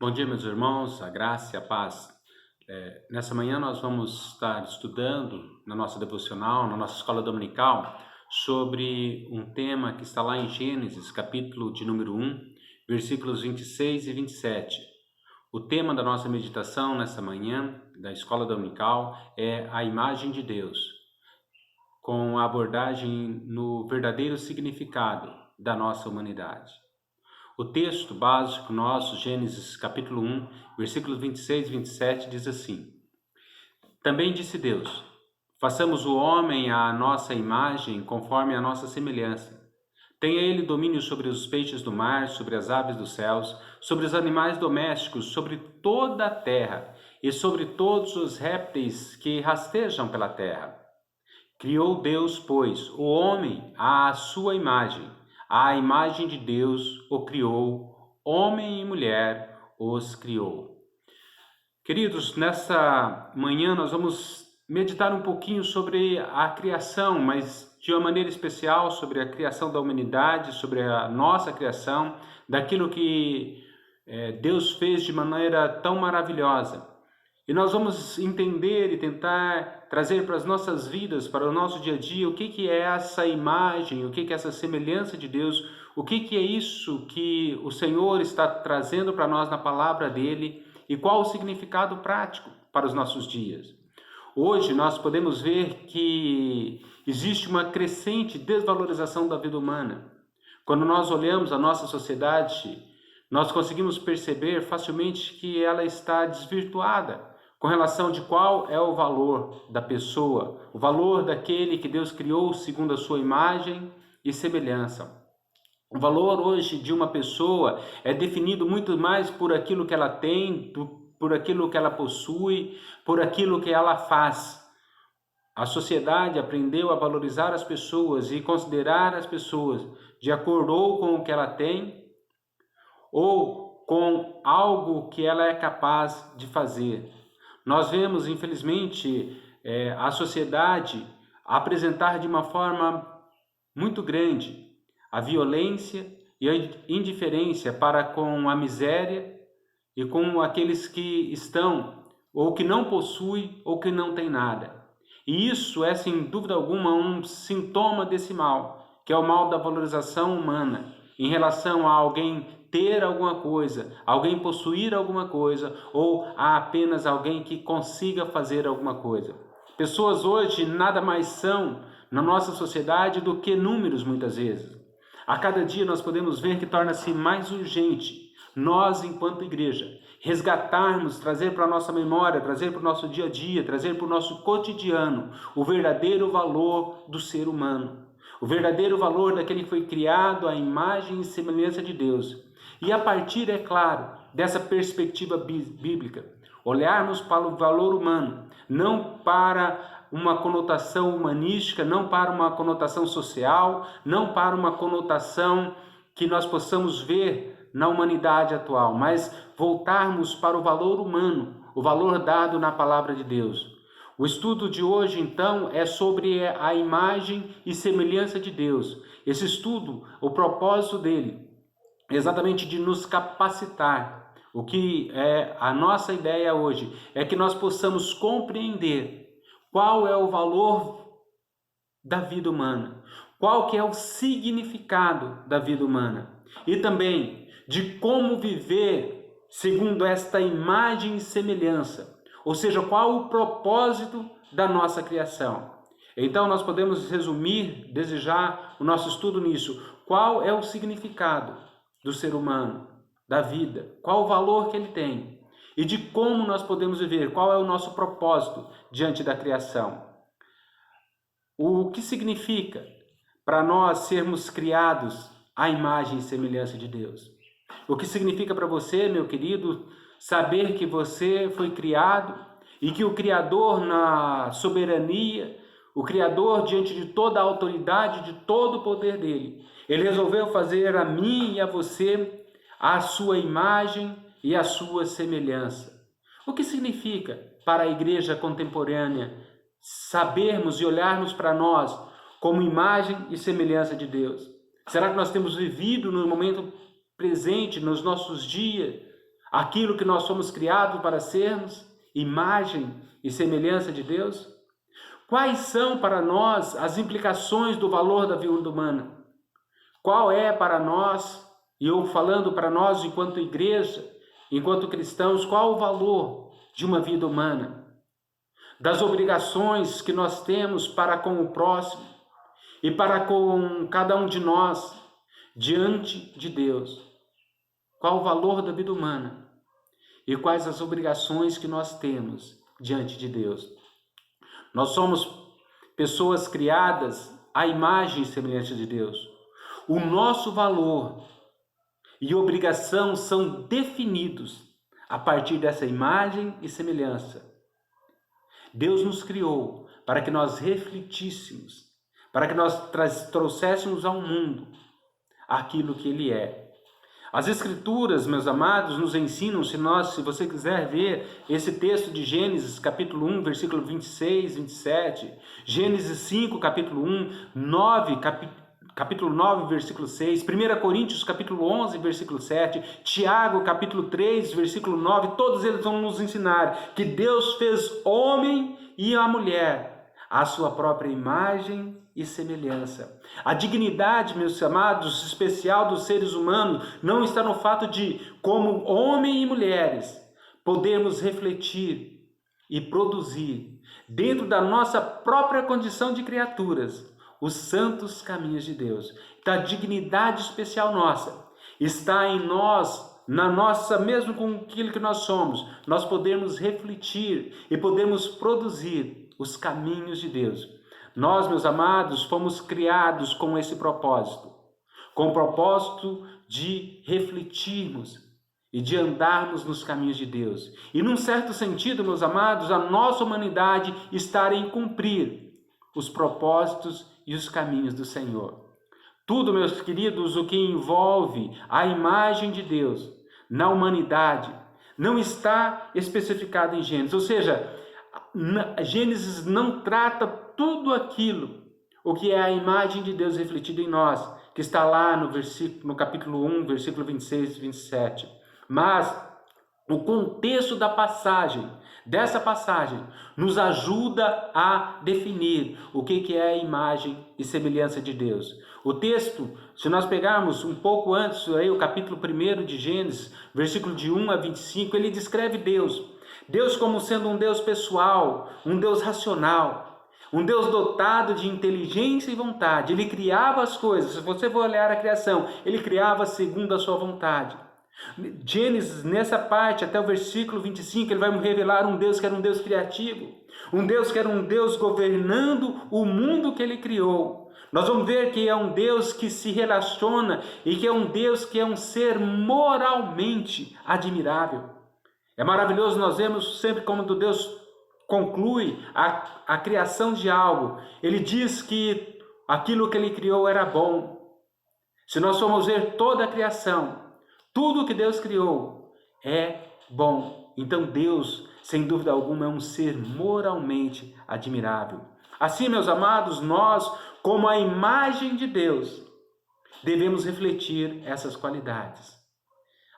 Bom dia, meus irmãos, a graça e a paz. Nessa manhã nós vamos estar estudando na nossa devocional, na nossa escola dominical, sobre um tema que está lá em Gênesis, capítulo de número 1, versículos 26 e 27. O tema da nossa meditação nessa manhã da escola dominical é a imagem de Deus, com a abordagem no verdadeiro significado da nossa humanidade. O texto básico nosso, Gênesis capítulo 1, versículos 26 e 27, diz assim: Também disse Deus: Façamos o homem à nossa imagem, conforme a nossa semelhança. Tenha ele domínio sobre os peixes do mar, sobre as aves dos céus, sobre os animais domésticos, sobre toda a terra e sobre todos os répteis que rastejam pela terra. Criou Deus, pois, o homem à sua imagem. À imagem de Deus o criou, homem e mulher os criou. Queridos, nessa manhã nós vamos meditar um pouquinho sobre a criação, mas de uma maneira especial sobre a criação da humanidade, sobre a nossa criação, daquilo que Deus fez de maneira tão maravilhosa. E nós vamos entender e tentar trazer para as nossas vidas, para o nosso dia a dia, o que é essa imagem, o que é essa semelhança de Deus, o que é isso que o Senhor está trazendo para nós na palavra dele e qual o significado prático para os nossos dias. Hoje nós podemos ver que existe uma crescente desvalorização da vida humana. Quando nós olhamos a nossa sociedade, nós conseguimos perceber facilmente que ela está desvirtuada com relação de qual é o valor da pessoa, o valor daquele que Deus criou segundo a sua imagem e semelhança. O valor hoje de uma pessoa é definido muito mais por aquilo que ela tem, por aquilo que ela possui, por aquilo que ela faz. A sociedade aprendeu a valorizar as pessoas e considerar as pessoas de acordo ou com o que ela tem ou com algo que ela é capaz de fazer. Nós vemos, infelizmente, a sociedade apresentar de uma forma muito grande a violência e a indiferença para com a miséria e com aqueles que estão ou que não possuem ou que não têm nada. E isso é, sem dúvida alguma, um sintoma desse mal, que é o mal da valorização humana em relação a alguém ter alguma coisa, alguém possuir alguma coisa ou a apenas alguém que consiga fazer alguma coisa. Pessoas hoje nada mais são na nossa sociedade do que números muitas vezes. A cada dia nós podemos ver que torna-se mais urgente nós, enquanto igreja, resgatarmos, trazer para a nossa memória, trazer para o nosso dia a dia, trazer para o nosso cotidiano o verdadeiro valor do ser humano, o verdadeiro valor daquele que foi criado à imagem e semelhança de Deus. E a partir, é claro, dessa perspectiva bíblica, olharmos para o valor humano, não para uma conotação humanística, não para uma conotação social, não para uma conotação que nós possamos ver na humanidade atual, mas voltarmos para o valor humano, o valor dado na palavra de Deus. O estudo de hoje, então, é sobre a imagem e semelhança de Deus. Esse estudo, o propósito dele, é exatamente de nos capacitar. O que é a nossa ideia hoje é que nós possamos compreender qual é o valor da vida humana, qual que é o significado da vida humana e também de como viver segundo esta imagem e semelhança, ou seja, qual o propósito da nossa criação. Então nós podemos resumir, desejar o nosso estudo nisso. Qual é o significado do ser humano, da vida? Qual o valor que ele tem? E de como nós podemos viver? Qual é o nosso propósito diante da criação? O que significa para nós sermos criados à imagem e semelhança de Deus? O que significa para você, meu querido, saber que você foi criado e que o Criador, na soberania, o Criador, diante de toda a autoridade, de todo o poder dele, ele resolveu fazer a mim e a você a sua imagem e a sua semelhança. O que significa para a igreja contemporânea sabermos e olharmos para nós como imagem e semelhança de Deus? Será que nós temos vivido no momento presente, nos nossos dias, aquilo que nós fomos criados para sermos, imagem e semelhança de Deus? Quais são para nós as implicações do valor da vida humana? Qual é para nós, e eu falando para nós enquanto igreja, enquanto cristãos, qual o valor de uma vida humana? Das obrigações que nós temos para com o próximo e para com cada um de nós diante de Deus. Qual o valor da vida humana e quais as obrigações que nós temos diante de Deus? Nós somos pessoas criadas à imagem e semelhança de Deus. O nosso valor e obrigação são definidos a partir dessa imagem e semelhança. Deus nos criou para que nós refletíssemos, para que nós trouxéssemos ao mundo aquilo que Ele é. As Escrituras, meus amados, nos ensinam, se você quiser ver esse texto de Gênesis, capítulo 1, versículo 26, 27, Gênesis 5, capítulo 1, capítulo 9, versículo 6, 1 Coríntios, capítulo 11, versículo 7, Tiago, capítulo 3, versículo 9, todos eles vão nos ensinar que Deus fez homem e a mulher à sua própria imagem e semelhança. A dignidade, meus amados, especial dos seres humanos não está no fato de, como homem e mulheres, podermos refletir e produzir, dentro da nossa própria condição de criaturas, os santos caminhos de Deus. Então, a dignidade especial nossa está em nós, na nossa, mesmo com aquilo que nós somos, nós podemos refletir e podemos produzir os caminhos de Deus. Nós, meus amados, fomos criados com esse propósito, com o propósito de refletirmos e de andarmos nos caminhos de Deus. E num certo sentido, meus amados, a nossa humanidade está em cumprir os propósitos e os caminhos do Senhor. Tudo, meus queridos, o que envolve a imagem de Deus na humanidade não está especificado em Gênesis, ou seja, Gênesis não trata tudo aquilo, o que é a imagem de Deus refletida em nós, que está lá no capítulo 1, versículo 26 e 27. Mas o contexto dessa passagem, nos ajuda a definir o que é a imagem e semelhança de Deus. O texto, se nós pegarmos um pouco antes, aí, o capítulo 1 de Gênesis, versículo de 1 a 25, ele descreve Deus como sendo um Deus pessoal, um Deus racional, um Deus dotado de inteligência e vontade. Ele criava as coisas, se você for olhar a criação, ele criava segundo a sua vontade. Gênesis, nessa parte, até o versículo 25, ele vai revelar um Deus que era um Deus criativo, um Deus que era um Deus governando o mundo que ele criou. Nós vamos ver que é um Deus que se relaciona e que é um Deus que é um ser moralmente admirável. É maravilhoso, nós vemos sempre como Deus conclui a criação de algo. Ele diz que aquilo que ele criou era bom. Se nós formos ver toda a criação, tudo que Deus criou é bom. Então Deus, sem dúvida alguma, é um ser moralmente admirável. Assim, meus amados, nós, como a imagem de Deus, devemos refletir essas qualidades.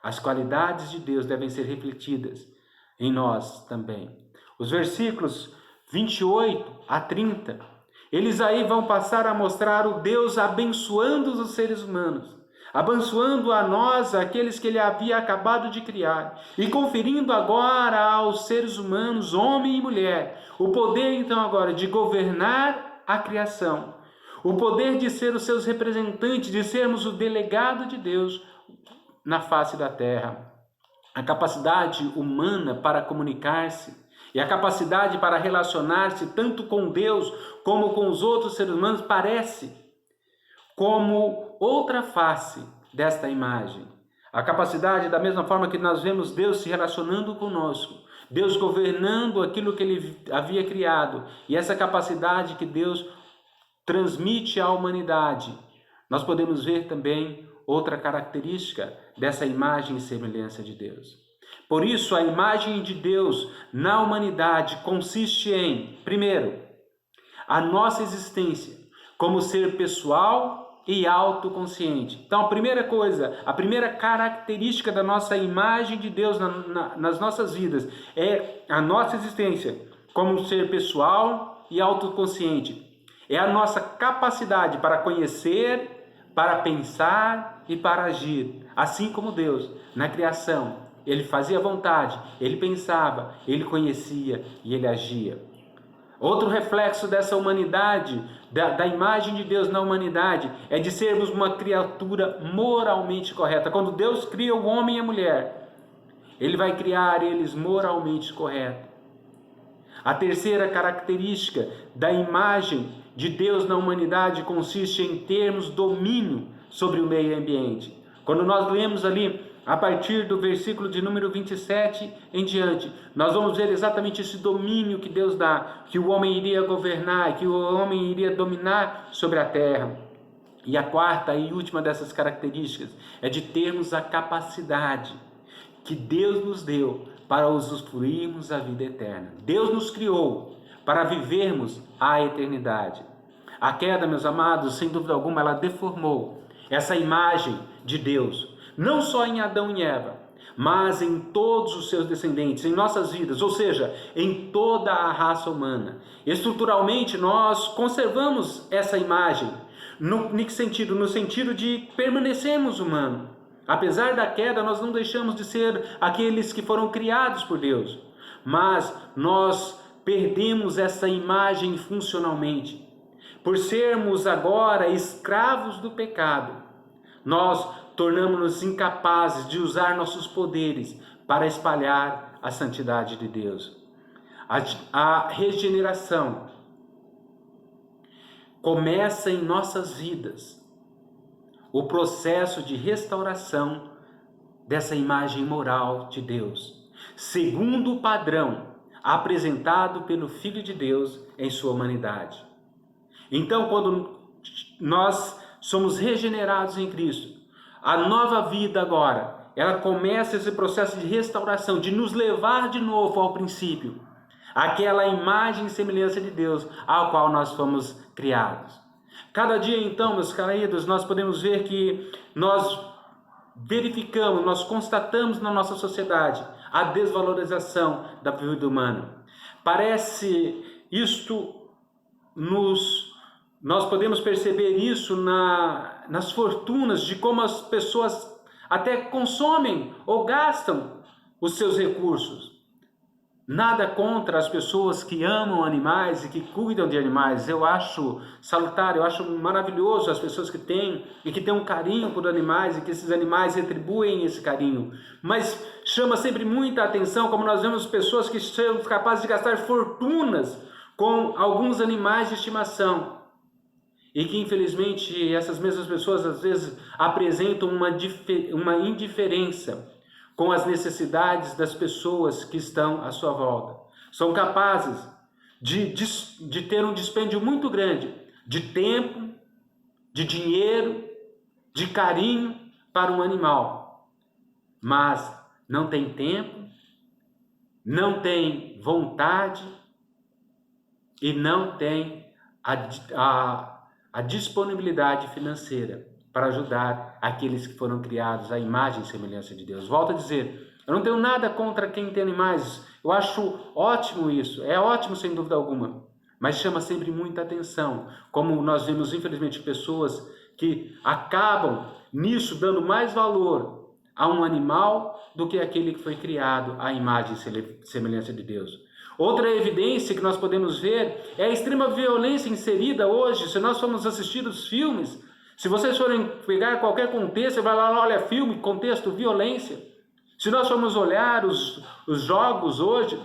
As qualidades de Deus devem ser refletidas em nós também. Os versículos 28 a 30, eles aí vão passar a mostrar o Deus abençoando os seres humanos, abençoando a nós, aqueles que ele havia acabado de criar, e conferindo agora aos seres humanos, homem e mulher, o poder então agora de governar a criação, o poder de ser os seus representantes, de sermos o delegado de Deus na face da terra. A capacidade humana para comunicar-se e a capacidade para relacionar-se tanto com Deus como com os outros seres humanos parece como outra face desta imagem. A capacidade, da mesma forma que nós vemos Deus se relacionando conosco, Deus governando aquilo que ele havia criado, e essa capacidade que Deus transmite à humanidade, nós podemos ver também outra característica dessa imagem e semelhança de Deus. Por isso, a imagem de Deus na humanidade consiste em, primeiro, a nossa existência como ser pessoal e autoconsciente. Então, a primeira coisa, a primeira característica da nossa imagem de Deus nas nossas vidas é a nossa existência como um ser pessoal e autoconsciente. É a nossa capacidade para conhecer, para pensar e para agir, assim como Deus, na criação. Ele fazia vontade, ele pensava, ele conhecia e ele agia. Outro reflexo dessa humanidade, da imagem de Deus na humanidade, é de sermos uma criatura moralmente correta. Quando Deus cria o homem e a mulher, Ele vai criar eles moralmente corretos. A terceira característica da imagem de Deus na humanidade consiste em termos domínio sobre o meio ambiente. Quando nós lemos ali, a partir do versículo de número 27 em diante, nós vamos ver exatamente esse domínio que Deus dá, que o homem iria governar, que o homem iria dominar sobre a terra. E a quarta e última dessas características é de termos a capacidade que Deus nos deu para usufruirmos a vida eterna. Deus nos criou para vivermos a eternidade. A queda, meus amados, sem dúvida alguma, ela deformou essa imagem de Deus, não só em Adão e Eva, mas em todos os seus descendentes, em nossas vidas, ou seja, em toda a raça humana. Estruturalmente, nós conservamos essa imagem. Em que sentido? No sentido de permanecermos humanos. Apesar da queda, nós não deixamos de ser aqueles que foram criados por Deus, mas nós perdemos essa imagem funcionalmente. Por sermos agora escravos do pecado, nós tornamos-nos incapazes de usar nossos poderes para espalhar a santidade de Deus. A regeneração começa em nossas vidas. O processo de restauração dessa imagem moral de Deus, segundo o padrão apresentado pelo Filho de Deus em sua humanidade. Então, quando nós somos regenerados em Cristo, a nova vida agora, ela começa esse processo de restauração, de nos levar de novo ao princípio, aquela imagem e semelhança de Deus ao qual nós fomos criados. Cada dia, então, meus queridos, nós podemos ver que nós verificamos, nós constatamos na nossa sociedade a desvalorização da vida humana. Parece isto nós podemos perceber isso nas fortunas, de como as pessoas até consomem ou gastam os seus recursos. Nada contra as pessoas que amam animais e que cuidam de animais. Eu acho salutar, eu acho maravilhoso as pessoas que têm e que têm um carinho por animais e que esses animais retribuem esse carinho. Mas chama sempre muita atenção como nós vemos pessoas que são capazes de gastar fortunas com alguns animais de estimação. E que infelizmente essas mesmas pessoas às vezes apresentam uma indiferença com as necessidades das pessoas que estão à sua volta. São capazes de ter um dispêndio muito grande de tempo, de dinheiro, de carinho para um animal. Mas não tem tempo, não tem vontade e não tem a disponibilidade financeira para ajudar aqueles que foram criados à imagem e semelhança de Deus. Volto a dizer, eu não tenho nada contra quem tem animais, eu acho ótimo isso, é ótimo sem dúvida alguma, mas chama sempre muita atenção, como nós vemos infelizmente pessoas que acabam nisso dando mais valor a um animal do que aquele que foi criado à imagem e semelhança de Deus. Outra evidência que nós podemos ver é a extrema violência inserida hoje. Se nós formos assistir os filmes, se vocês forem pegar qualquer contexto, você vai lá, olha, filme, contexto, violência. Se nós formos olhar os jogos hoje,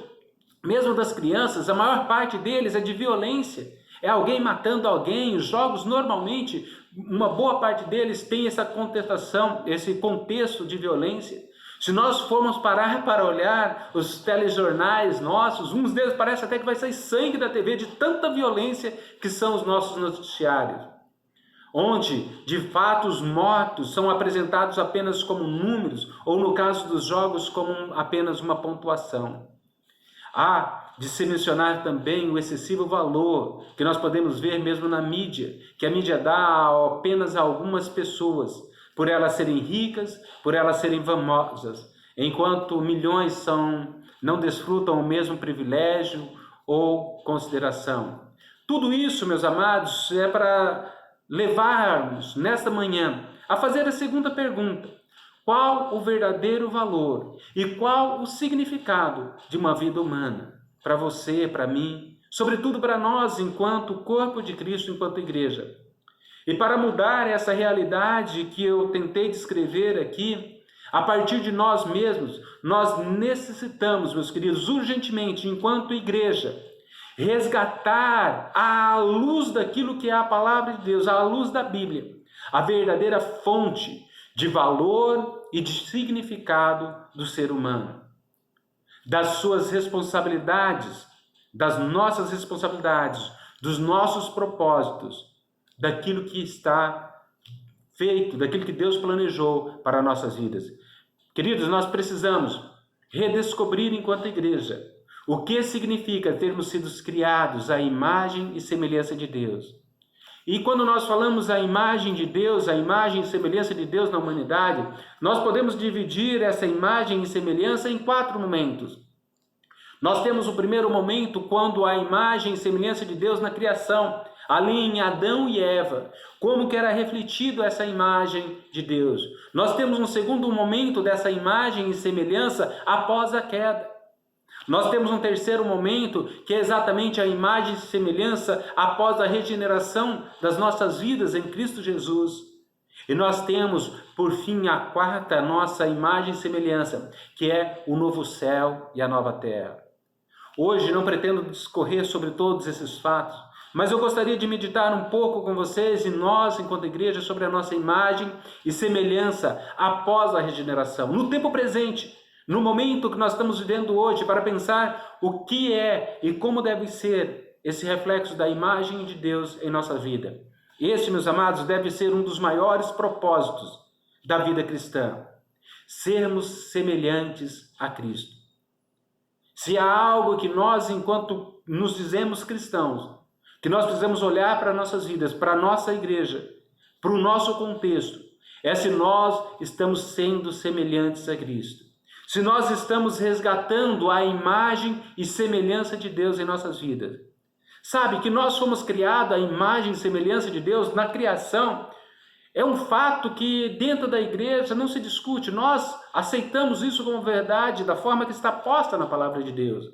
mesmo das crianças, a maior parte deles é de violência. É alguém matando alguém. Os jogos, normalmente, uma boa parte deles tem essa contestação, esse contexto de violência. Se nós formos parar para olhar os telejornais nossos, uns deles parece até que vai sair sangue da TV de tanta violência que são os nossos noticiários. Onde, de fato, os mortos são apresentados apenas como números, ou no caso dos jogos, como apenas uma pontuação. Há de se mencionar também o excessivo valor que nós podemos ver mesmo na mídia, que a mídia dá apenas a algumas pessoas, por elas serem ricas, por elas serem famosas, enquanto milhões não desfrutam o mesmo privilégio ou consideração. Tudo isso, meus amados, é para levarmos nesta manhã a fazer a segunda pergunta: qual o verdadeiro valor e qual o significado de uma vida humana? Para você, para mim, sobretudo para nós, enquanto corpo de Cristo, enquanto igreja. E para mudar essa realidade que eu tentei descrever aqui, a partir de nós mesmos, nós necessitamos, meus queridos, urgentemente, enquanto igreja, resgatar à luz daquilo que é a palavra de Deus, à luz da Bíblia, a verdadeira fonte de valor e de significado do ser humano, das suas responsabilidades, das nossas responsabilidades, dos nossos propósitos, daquilo que está feito, daquilo que Deus planejou para nossas vidas. Queridos, nós precisamos redescobrir enquanto igreja o que significa termos sido criados à imagem e semelhança de Deus. E quando nós falamos a imagem de Deus, a imagem e semelhança de Deus na humanidade, nós podemos dividir essa imagem e semelhança em 4 momentos. Nós temos o primeiro momento quando a imagem e semelhança de Deus na criação, ali em Adão e Eva, como que era refletido essa imagem de Deus. Nós temos um segundo momento dessa imagem e semelhança após a queda. Nós temos um terceiro momento, que é exatamente a imagem e semelhança após a regeneração das nossas vidas em Cristo Jesus. E nós temos, por fim, a quarta nossa imagem e semelhança, que é o novo céu e a nova terra. Hoje não pretendo discorrer sobre todos esses fatos, mas eu gostaria de meditar um pouco com vocês e nós, enquanto igreja, sobre a nossa imagem e semelhança após a regeneração, no tempo presente, no momento que nós estamos vivendo hoje, para pensar o que é e como deve ser esse reflexo da imagem de Deus em nossa vida. Este, meus amados, deve ser um dos maiores propósitos da vida cristã: sermos semelhantes a Cristo. Se há algo que nós, enquanto nos dizemos cristãos, que nós precisamos olhar para nossas vidas, para a nossa igreja, para o nosso contexto, é se nós estamos sendo semelhantes a Cristo. Se nós estamos resgatando a imagem e semelhança de Deus em nossas vidas. Sabe que nós fomos criados à imagem e semelhança de Deus na criação. É um fato que dentro da igreja não se discute. Nós aceitamos isso como verdade da forma que está posta na palavra de Deus.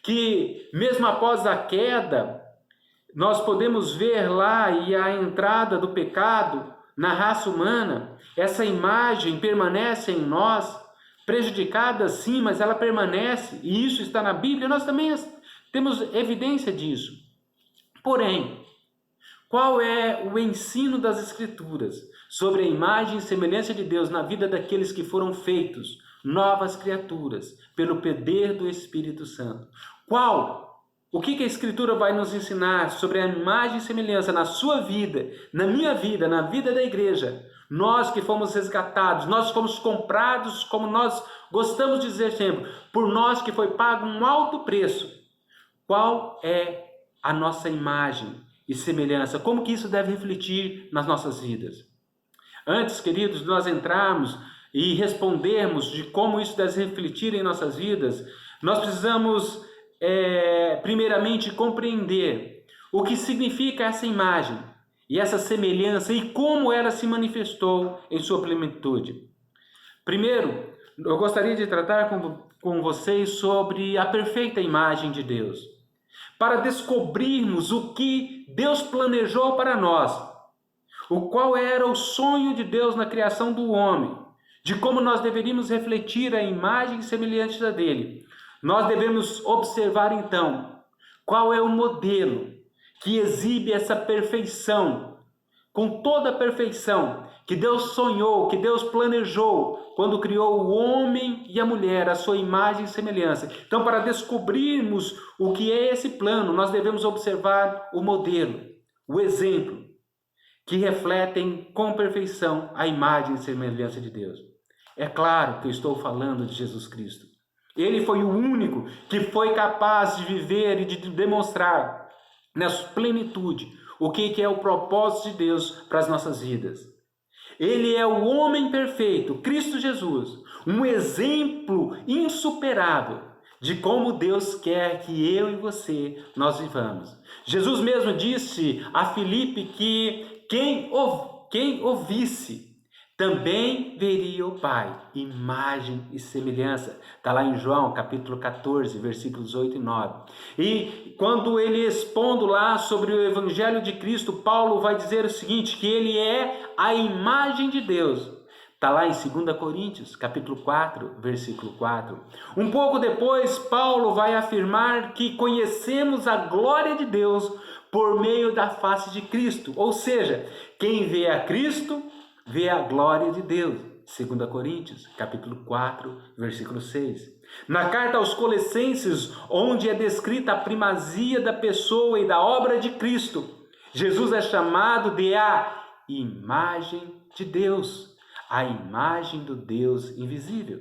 Que mesmo após a queda, nós podemos ver lá e a entrada do pecado na raça humana, essa imagem permanece em nós, prejudicada sim, mas ela permanece, e isso está na Bíblia, nós também temos evidência disso. Porém, qual é o ensino das Escrituras sobre a imagem e semelhança de Deus na vida daqueles que foram feitos novas criaturas pelo poder do Espírito Santo? O que a Escritura vai nos ensinar sobre a imagem e semelhança na sua vida, na minha vida, na vida da igreja? Nós que fomos resgatados, nós fomos comprados, como nós gostamos de dizer sempre, por nós que foi pago um alto preço. Qual é a nossa imagem e semelhança? Como que isso deve refletir nas nossas vidas? Antes, queridos, de nós entrarmos e respondermos de como isso deve refletir em nossas vidas, nós precisamos primeiramente compreender o que significa essa imagem e essa semelhança e como ela se manifestou em sua plenitude. Primeiro, eu gostaria de tratar com vocês sobre a perfeita imagem de Deus, para descobrirmos o que Deus planejou para nós, o qual era o sonho de Deus na criação do homem, de como nós deveríamos refletir a imagem e semelhança dele. Nós devemos observar então qual é o modelo que exibe essa perfeição, com toda a perfeição que Deus sonhou, que Deus planejou quando criou o homem e a mulher, a sua imagem e semelhança. Então, para descobrirmos o que é esse plano, nós devemos observar o modelo, o exemplo, que refletem com perfeição a imagem e semelhança de Deus. É claro que eu estou falando de Jesus Cristo. Ele foi o único que foi capaz de viver e de demonstrar na plenitude o que é o propósito de Deus para as nossas vidas. Ele é o homem perfeito, Cristo Jesus, um exemplo insuperável de como Deus quer que eu e você nós vivamos. Jesus mesmo disse a Filipe que quem o visse também veria o Pai, imagem e semelhança. Está lá em João, capítulo 14, versículos 8 e 9. E quando ele expondo lá sobre o Evangelho de Cristo, Paulo vai dizer o seguinte, que ele é a imagem de Deus. Está lá em 2 Coríntios, capítulo 4, versículo 4. Um pouco depois, Paulo vai afirmar que conhecemos a glória de Deus por meio da face de Cristo. Ou seja, quem vê a Cristo, vê a glória de Deus. 2 Coríntios, capítulo 4, versículo 6. Na carta aos Colossenses, onde é descrita a primazia da pessoa e da obra de Cristo, Jesus é chamado de a imagem de Deus, a imagem do Deus invisível.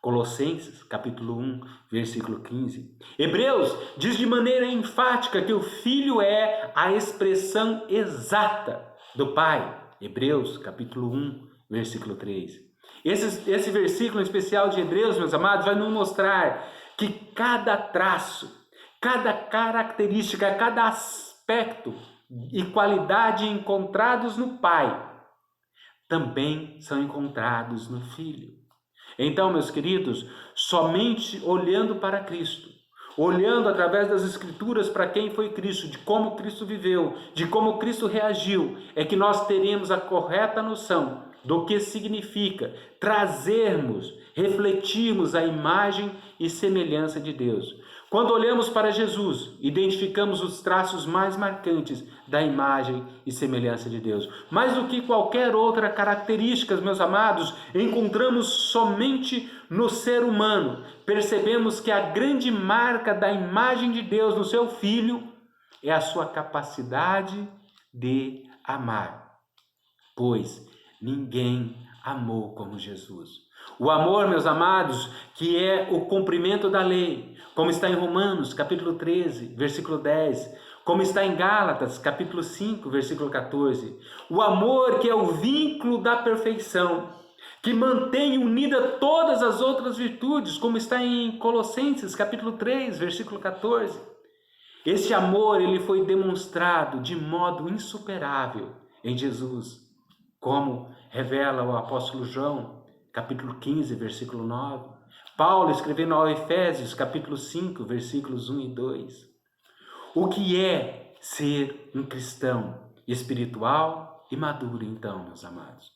Colossenses, capítulo 1, versículo 15. Hebreus diz de maneira enfática que o Filho é a expressão exata do Pai. Hebreus, capítulo 1, versículo 3. Esse versículo especial de Hebreus, meus amados, vai nos mostrar que cada traço, cada característica, cada aspecto e qualidade encontrados no Pai também são encontrados no Filho. Então, meus queridos, somente olhando para Cristo, olhando através das Escrituras para quem foi Cristo, de como Cristo viveu, de como Cristo reagiu, é que nós teremos a correta noção do que significa trazermos, refletirmos a imagem e semelhança de Deus. Quando olhamos para Jesus, identificamos os traços mais marcantes da imagem e semelhança de Deus. Mais do que qualquer outra característica, meus amados, encontramos somente no ser humano. Percebemos que a grande marca da imagem de Deus no seu Filho é a sua capacidade de amar. Pois ninguém amou como Jesus. O amor, meus amados, que é o cumprimento da lei, como está em Romanos, capítulo 13, versículo 10, como está em Gálatas, capítulo 5, versículo 14. O amor que é o vínculo da perfeição, que mantém unida todas as outras virtudes, como está em Colossenses, capítulo 3, versículo 14. Esse amor, ele foi demonstrado de modo insuperável em Jesus, como revela o apóstolo João, capítulo 15, versículo 9. Paulo escrevendo ao Efésios, capítulo 5, versículos 1 e 2. O que é ser um cristão espiritual e maduro, então, meus amados?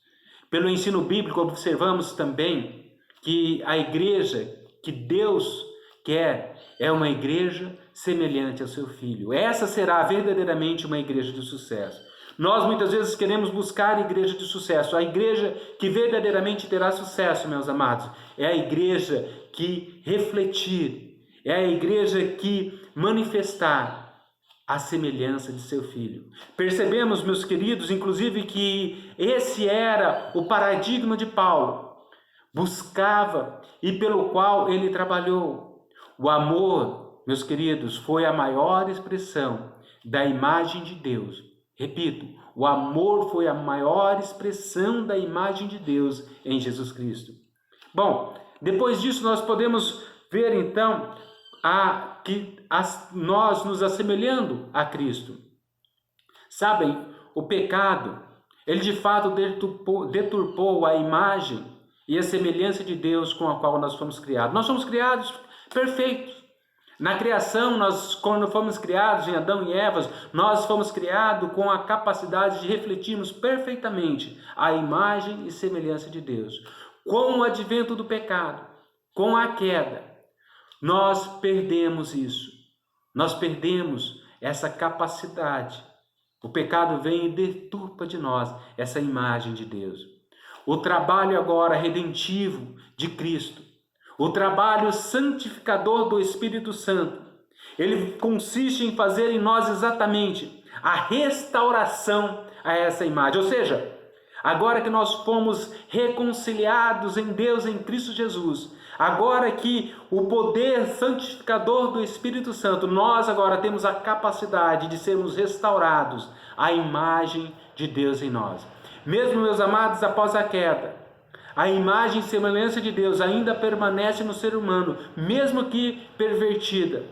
Pelo ensino bíblico, observamos também que a igreja que Deus quer é uma igreja semelhante ao seu Filho. Essa será verdadeiramente uma igreja de sucesso. Nós muitas vezes queremos buscar a igreja de sucesso. A igreja que verdadeiramente terá sucesso, meus amados, é a igreja que refletir, é a igreja que manifestar a semelhança de seu Filho. Percebemos, meus queridos, inclusive que esse era o paradigma de Paulo. Buscava e pelo qual ele trabalhou. O amor, meus queridos, foi a maior expressão da imagem de Deus. Repito, o amor foi a maior expressão da imagem de Deus em Jesus Cristo. Bom, depois disso nós podemos ver então nós nos assemelhando a Cristo. Sabem, o pecado, ele de fato deturpou a imagem e a semelhança de Deus com a qual nós fomos criados. Nós somos criados perfeitos. Na criação, quando fomos criados em Adão e Eva, nós fomos criados com a capacidade de refletirmos perfeitamente a imagem e semelhança de Deus. Com o advento do pecado, com a queda, nós perdemos isso. Nós perdemos essa capacidade. O pecado vem e deturpa de nós essa imagem de Deus. O trabalho agora redentivo de Cristo, o trabalho santificador do Espírito Santo, ele consiste em fazer em nós exatamente a restauração a essa imagem. Ou seja, agora que nós fomos reconciliados em Deus em Cristo Jesus, agora que o poder santificador do Espírito Santo, nós agora temos a capacidade de sermos restaurados à imagem de Deus em nós. Mesmo, meus amados, após a queda, a imagem e semelhança de Deus ainda permanece no ser humano, mesmo que pervertida,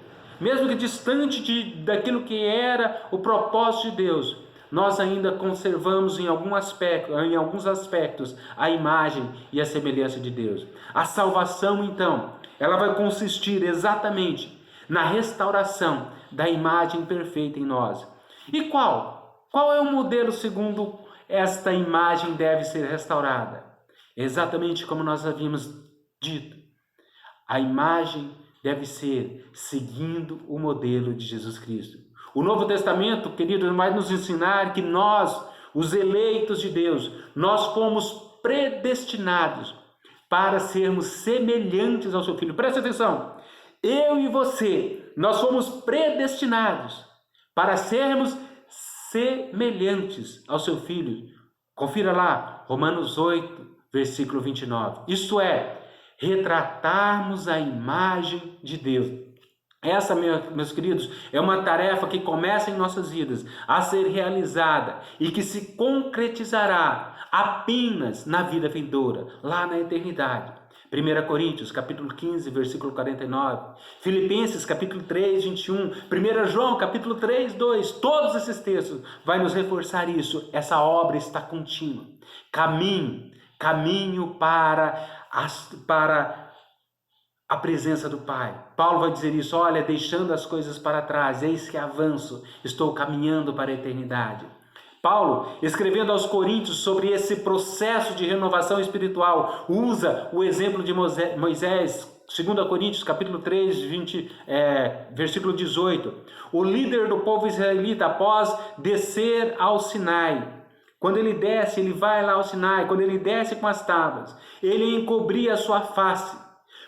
mesmo que distante daquilo que era o propósito de Deus. Nós ainda conservamos em alguns aspectos a imagem e a semelhança de Deus. A salvação, então, ela vai consistir exatamente na restauração da imagem perfeita em nós. E qual? Qual é o modelo segundo esta imagem deve ser restaurada? Exatamente como nós havíamos dito. A imagem deve ser seguindo o modelo de Jesus Cristo. O Novo Testamento, queridos, vai nos ensinar que nós, os eleitos de Deus, nós fomos predestinados para sermos semelhantes ao seu Filho. Presta atenção, eu e você, nós fomos predestinados para sermos semelhantes ao seu Filho. Confira lá, Romanos 8, versículo 29. Isto é, retratarmos a imagem de Deus. Essa, meus queridos, é uma tarefa que começa em nossas vidas a ser realizada e que se concretizará apenas na vida vindoura, lá na eternidade. 1 Coríntios, capítulo 15, versículo 49. Filipenses, capítulo 3, 21. 1 João, capítulo 3, 2. Todos esses textos vão nos reforçar isso. Essa obra está contínua. Caminho para a presença do Pai. Paulo vai dizer isso, olha, deixando as coisas para trás, eis que avanço, estou caminhando para a eternidade. Paulo, escrevendo aos Coríntios sobre esse processo de renovação espiritual, usa o exemplo de Moisés, 2 Coríntios, capítulo 3, versículo 18. O líder do povo israelita, após descer ao Sinai, quando ele desce, ele vai lá ao Sinai, quando ele desce com as tábuas, ele encobria a sua face.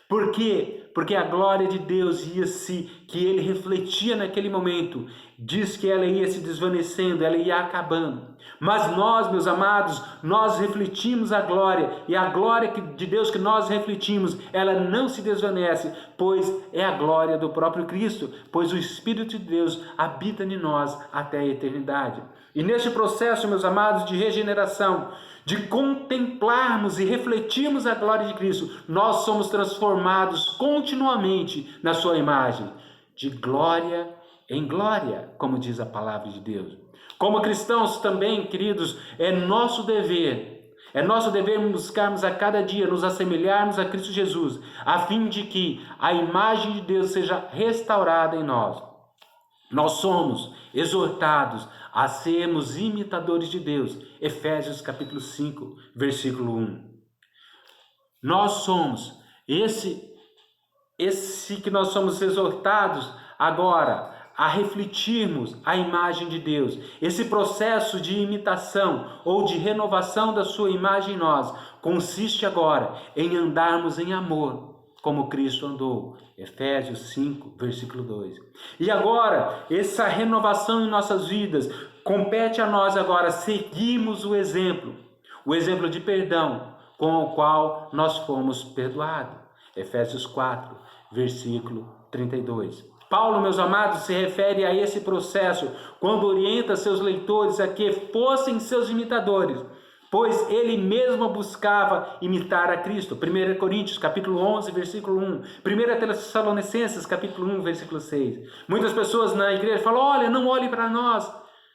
Por quê? Porque a glória de Deus que ele refletia naquele momento, diz que ela ia se desvanecendo, ela ia acabando. Mas nós, meus amados, nós refletimos a glória, e a glória de Deus que nós refletimos, ela não se desvanece, pois é a glória do próprio Cristo, pois o Espírito de Deus habita em nós até a eternidade. E neste processo, meus amados, de regeneração, de contemplarmos e refletirmos a glória de Cristo, nós somos transformados continuamente na sua imagem, de glória em glória, como diz a palavra de Deus. Como cristãos também, queridos, é nosso dever buscarmos a cada dia nos assemelharmos a Cristo Jesus, a fim de que a imagem de Deus seja restaurada em nós. Nós somos exortados a sermos imitadores de Deus. Efésios capítulo 5, versículo 1. Nós somos esse que nós somos exortados agora a refletirmos a imagem de Deus. Esse processo de imitação ou de renovação da sua imagem em nós consiste agora em andarmos em amor, como Cristo andou. Efésios 5, versículo 2. E agora, essa renovação em nossas vidas, compete a nós agora seguirmos o exemplo de perdão com o qual nós fomos perdoados. Efésios 4, versículo 32. Paulo, meus amados, se refere a esse processo quando orienta seus leitores a que fossem seus imitadores, pois ele mesmo buscava imitar a Cristo. 1 Coríntios, capítulo 11, versículo 1. 1 Tessalonicenses, capítulo 1, versículo 6. Muitas pessoas na igreja falam, olha, não olhe para nós,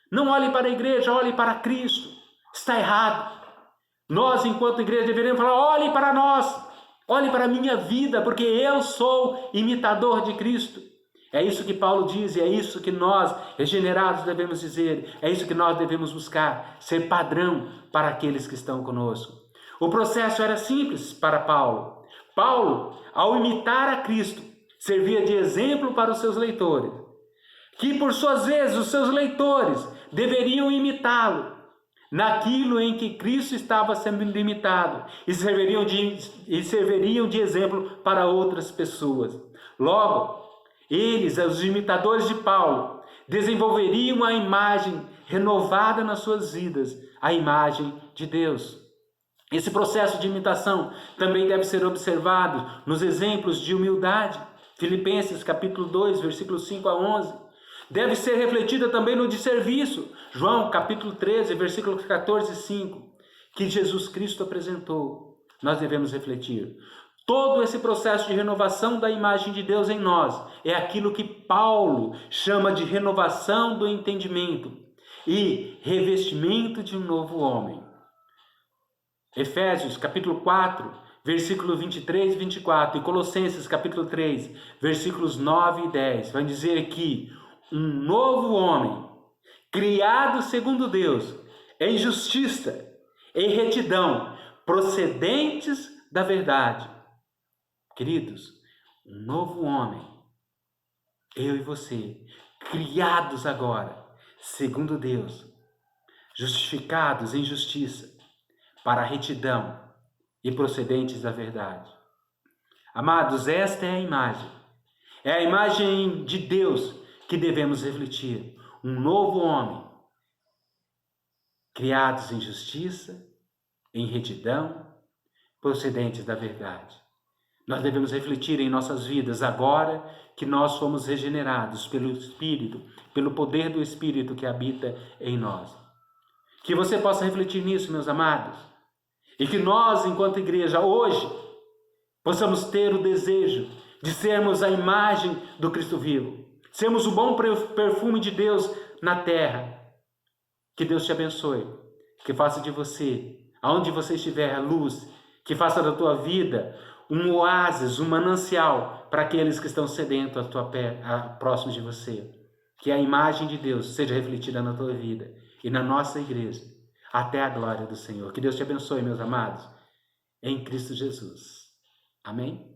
não olhe para a igreja, olhe para Cristo. Está errado. Nós, enquanto igreja, deveríamos falar, olhe para nós, olhe para a minha vida, porque eu sou imitador de Cristo. É isso que Paulo diz, e é isso que nós, regenerados, devemos dizer, é isso que nós devemos buscar, ser padrão para aqueles que estão conosco. O processo era simples para Paulo. Paulo, ao imitar a Cristo, servia de exemplo para os seus leitores, que por suas vezes os seus leitores deveriam imitá-lo naquilo em que Cristo estava sendo imitado e serviriam de exemplo para outras pessoas. Logo, eles, os imitadores de Paulo, desenvolveriam a imagem renovada nas suas vidas, a imagem de Deus. Esse processo de imitação também deve ser observado nos exemplos de humildade. Filipenses capítulo 2, versículos 5 a 11. Deve ser refletida também no de serviço. João capítulo 13, versículos 14 e 5, que Jesus Cristo apresentou. Nós devemos refletir. Todo esse processo de renovação da imagem de Deus em nós é aquilo que Paulo chama de renovação do entendimento e revestimento de um novo homem. Efésios capítulo 4, versículo 23 e 24, e Colossenses capítulo 3, versículos 9 e 10, vai dizer que um novo homem, criado segundo Deus, em justiça, em retidão, procedentes da verdade. Queridos, um novo homem, eu e você, criados agora, segundo Deus, justificados em justiça, para a retidão e procedentes da verdade. Amados, esta é a imagem de Deus que devemos refletir. Um novo homem, criados em justiça, em retidão, procedentes da verdade. Nós devemos refletir em nossas vidas agora que nós fomos regenerados pelo Espírito, pelo poder do Espírito que habita em nós. Que você possa refletir nisso, meus amados. E que nós, enquanto igreja, hoje, possamos ter o desejo de sermos a imagem do Cristo vivo. Sermos o bom perfume de Deus na terra. Que Deus te abençoe. Que faça de você, aonde você estiver, a luz. Que faça da tua vida um oásis, um manancial para aqueles que estão sedentos próximo de você. Que a imagem de Deus seja refletida na tua vida e na nossa igreja, até a glória do Senhor. Que Deus te abençoe, meus amados, em Cristo Jesus. Amém?